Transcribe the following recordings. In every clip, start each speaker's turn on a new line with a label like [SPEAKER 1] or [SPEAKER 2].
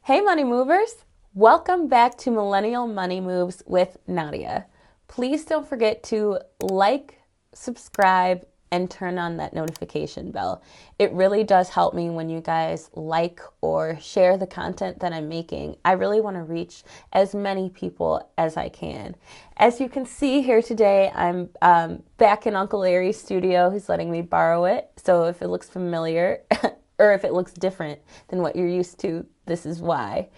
[SPEAKER 1] Hey money movers, welcome back to Millennial Money Moves with Nadia. Please don't forget to like, subscribe, and turn on that notification bell. It really does help me when you guys like or share the content that I'm making. I really want to reach as many people as I can. As you can see here today, I'm back in Uncle Larry's studio. He's letting me borrow it. So if it looks familiar, or if it looks different than what you're used to, this is why.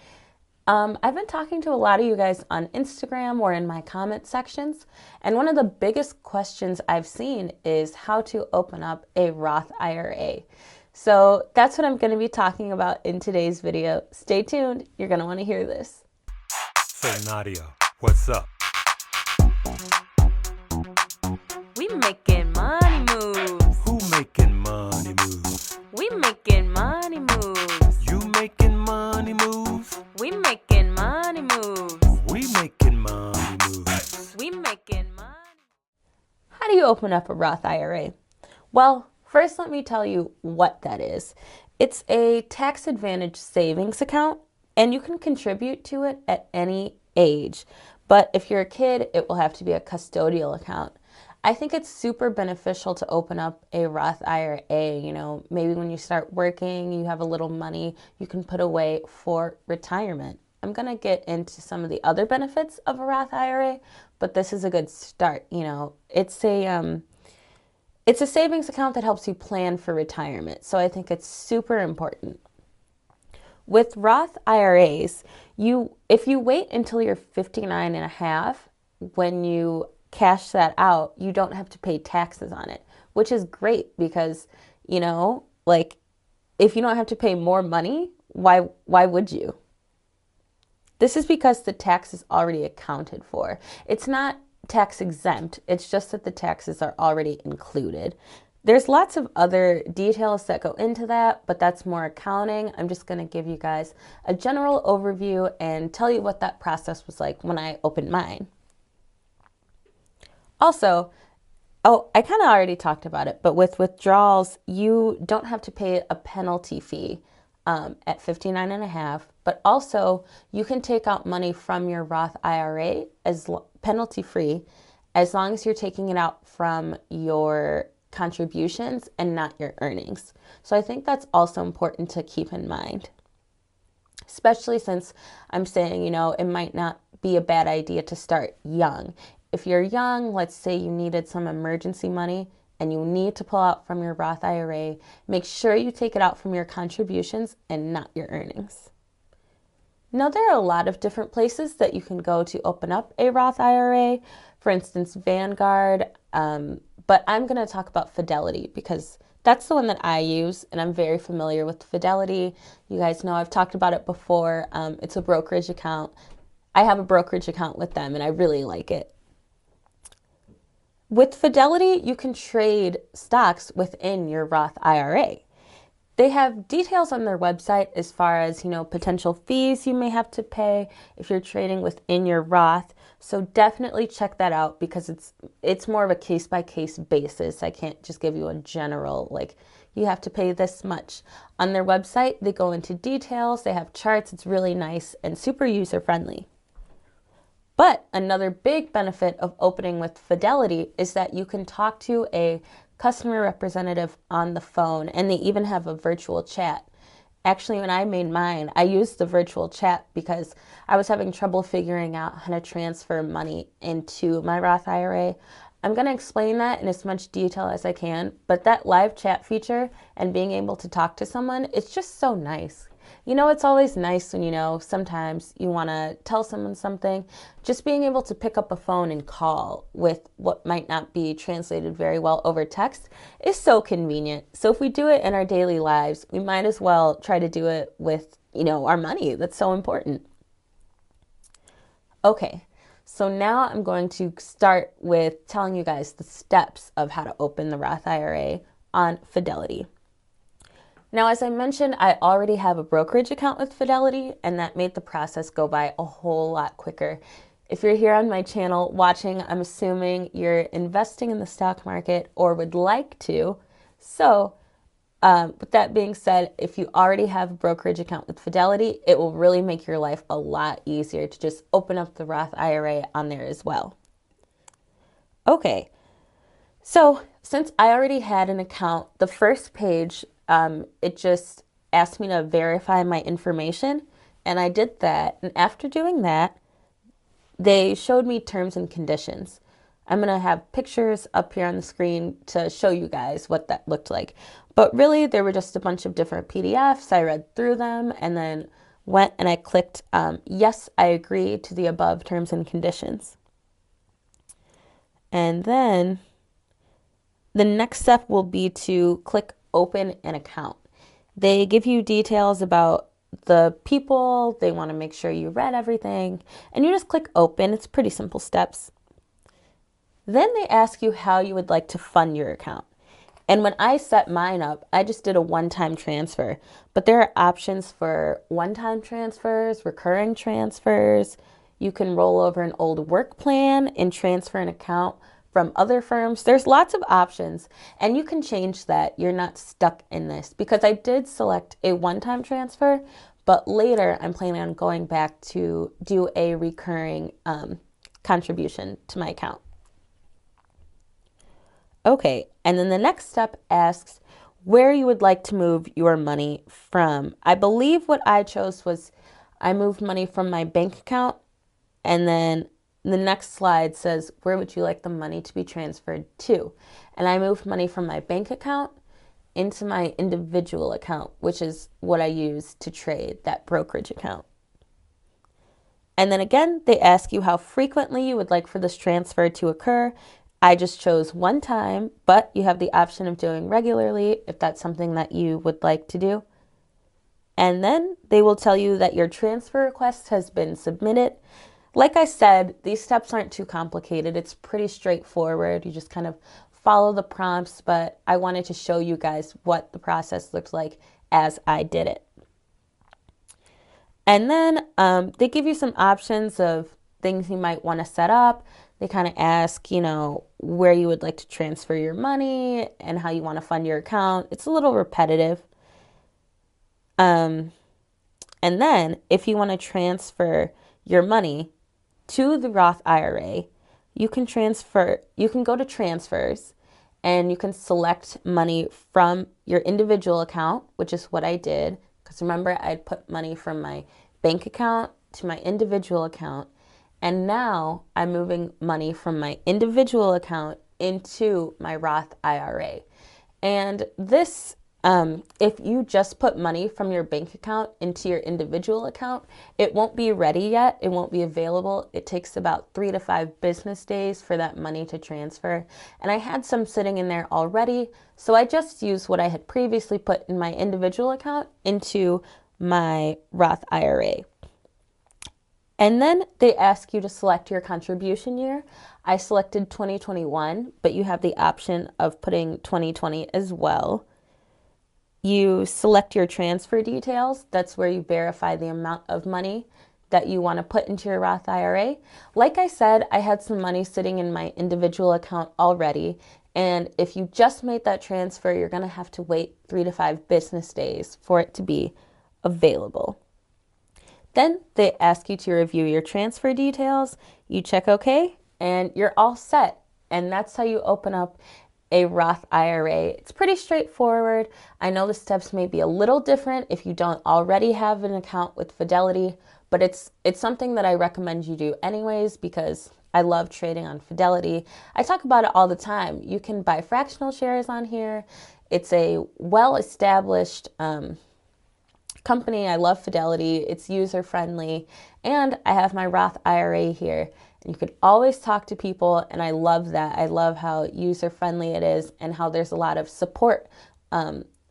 [SPEAKER 1] I've been talking to a lot of you guys on Instagram or in my comment sections, and one of the biggest questions I've seen is how to open up a Roth IRA. So that's what I'm going to be talking about in today's video. Stay tuned. You're going to want to hear this.
[SPEAKER 2] So Nadia, what's up?
[SPEAKER 1] We making money moves.
[SPEAKER 2] Who making money moves?
[SPEAKER 1] We making money moves.
[SPEAKER 2] You making money moves?
[SPEAKER 1] We making money moves.
[SPEAKER 2] We making money moves.
[SPEAKER 1] We making money. How do you open up a Roth IRA? Well, first let me tell you what that is. It's a tax advantage savings account, and you can contribute to it at any age. But if you're a kid, it will have to be a custodial account. I think it's super beneficial to open up a Roth IRA. You know, maybe when you start working, you have a little money you can put away for retirement. I'm going to get into some of the other benefits of a Roth IRA, but this is a good start. You know, it's a savings account that helps you plan for retirement. So I think it's super important. With Roth IRAs, if you wait until you're 59 and a half, when you cash that out, you don't have to pay taxes on it, which is great because, you know, like if you don't have to pay more money, why would you? This is because the tax is already accounted for. It's not tax exempt. It's just that the taxes are already included. There's lots of other details that go into that, but that's more accounting. I'm just going to give you guys a general overview and tell you what that process was like when I opened mine. Also, I kind of already talked about it, but with withdrawals, you don't have to pay a penalty fee at 59 and a half, but also you can take out money from your Roth IRA as penalty free as long as you're taking it out from your contributions and not your earnings. So I think that's also important to keep in mind, especially since I'm saying, you know, it might not be a bad idea to start young. If you're young, let's say you needed some emergency money and you need to pull out from your Roth IRA, make sure you take it out from your contributions and not your earnings. Now, there are a lot of different places that you can go to open up a Roth IRA, for instance, Vanguard, but I'm going to talk about Fidelity because that's the one that I use, and I'm very familiar with Fidelity. You guys know I've talked about it before. It's a brokerage account. I have a brokerage account with them, and I really like it. With Fidelity, you can trade stocks within your Roth IRA. They have details on their website as far as, you know, potential fees you may have to pay if you're trading within your Roth. So definitely check that out because it's more of a case-by-case basis. I can't just give you a general, like, you have to pay this much. On their website, they go into details. They have charts. It's really nice and super user-friendly. But another big benefit of opening with Fidelity is that you can talk to a customer representative on the phone, and they even have a virtual chat. Actually, when I made mine, I used the virtual chat because I was having trouble figuring out how to transfer money into my Roth IRA. I'm going to explain that in as much detail as I can, but that live chat feature and being able to talk to someone, it's just so nice. You know, it's always nice when, you know, sometimes you want to tell someone something. Just being able to pick up a phone and call with what might not be translated very well over text is so convenient. So if we do it in our daily lives, we might as well try to do it with, you know, our money. That's so important. Okay, so now I'm going to start with telling you guys the steps of how to open the Roth IRA on Fidelity. Now, as I mentioned, I already have a brokerage account with Fidelity, and that made the process go by a whole lot quicker. If you're here on my channel watching, I'm assuming you're investing in the stock market or would like to. So With that being said, if you already have a brokerage account with Fidelity, it will really make your life a lot easier to just open up the Roth IRA on there as well. Okay, so since I already had an account, the first page, it just asked me to verify my information, and I did that. And after doing that, they showed me terms and conditions. I'm going to have pictures up here on the screen to show you guys what that looked like. But really, there were just a bunch of different PDFs. I read through them and then went and I clicked, yes, I agree to the above terms and conditions. And then the next step will be to click open an account. They give you details about the people, they want to make sure you read everything, and you just click open. It's pretty simple steps. Then they ask you how you would like to fund your account. And when I set mine up, I just did a one-time transfer, but there are options for one-time transfers, recurring transfers. You can roll over an old work plan and transfer an account from other firms. There's lots of options, and you can change that. You're not stuck in this, because I did select a one-time transfer, but later I'm planning on going back to do a recurring contribution to my account. Okay, and then the next step asks where you would like to move your money from. I believe what I chose was I moved money from my bank account, and then the next slide says, where would you like the money to be transferred to? And I moved money from my bank account into my individual account, which is what I use to trade, that brokerage account. And then again, they ask you how frequently you would like for this transfer to occur. I just chose one time, but you have the option of doing regularly if that's something that you would like to do. And then they will tell you that your transfer request has been submitted. Like I said, these steps aren't too complicated. It's pretty straightforward. You just kind of follow the prompts, but I wanted to show you guys what the process looks like as I did it. And then they give you some options of things you might want to set up. They kind of ask, you know, where you would like to transfer your money and how you want to fund your account. It's a little repetitive. And then if you want to transfer your money to the Roth IRA, you can go to transfers and you can select money from your individual account, which is what I did. Because remember, I'd put money from my bank account to my individual account. And now I'm moving money from my individual account into my Roth IRA. And this, if you just put money from your bank account into your individual account, it won't be ready yet. It won't be available. It takes about 3 to 5 business days for that money to transfer. And I had some sitting in there already, so I just used what I had previously put in my individual account into my Roth IRA. And then they ask you to select your contribution year. I selected 2021, but you have the option of putting 2020 as well. You select your transfer details. That's where you verify the amount of money that you want to put into your Roth IRA. Like I said, I had some money sitting in my individual account already. And if you just made that transfer, you're going to have to wait 3 to 5 business days for it to be available. Then they ask you to review your transfer details. You check OK, and you're all set. And that's how you open up a Roth IRA. It's pretty straightforward. I know the steps may be a little different if you don't already have an account with Fidelity, but it's something that I recommend you do anyways because I love trading on Fidelity. I talk about it all the time. You can buy fractional shares on here. It's a well-established company. I love Fidelity. It's user-friendly, and I have my Roth IRA here. And you could always talk to people, and I love that. I love how user-friendly it is and how there's a lot of support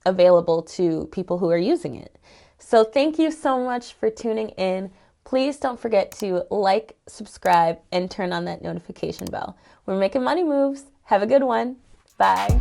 [SPEAKER 1] available to people who are using it. So thank you so much for tuning in. Please don't forget to like, subscribe, and turn on that notification bell. We're making money moves. Have a good one. Bye.